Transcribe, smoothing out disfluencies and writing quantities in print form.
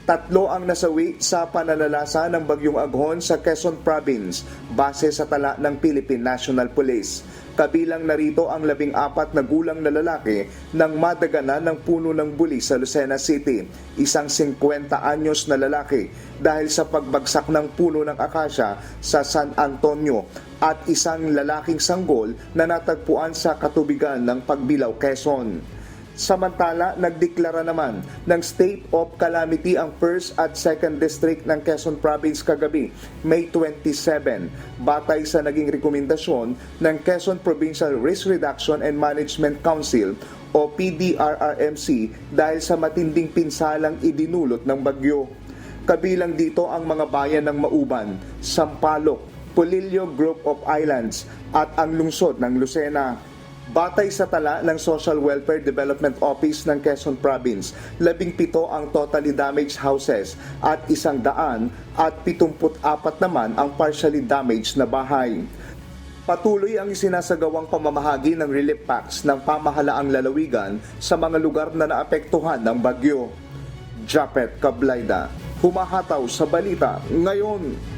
Tatlo ang nasawi sa pananalasa ng Bagyong Aghon sa Quezon Province base sa tala ng Philippine National Police. Kabilang narito ang 14 na gulang na lalaki nang madaganan ng puno ng buli sa Lucena City, isang 50 anyos na lalaki dahil sa pagbagsak ng puno ng akasya sa San Antonio at isang lalaking sanggol na natagpuan sa katubigan ng Pagbilao, Quezon. Samantala, nagdeklara naman ng state of calamity ang 1st at 2nd District ng Quezon Province kagabi, May 27, batay sa naging rekomendasyon ng Quezon Provincial Risk Reduction and Management Council o PDRRMC dahil sa matinding pinsalang idinulot ng bagyo. Kabilang dito ang mga bayan ng Mauban, Sampaloc, Polillo Group of Islands at ang lungsod ng Lucena. Batay sa tala ng Social Welfare Development Office ng Quezon Province, 17 ang totally damaged houses at 174 naman ang partially damaged na bahay. Patuloy ang isinasagawang pamamahagi ng relief packs ng pamahalaang lalawigan sa mga lugar na naapektuhan ng bagyo. Japet Cablayda, humahataw sa balita ngayon.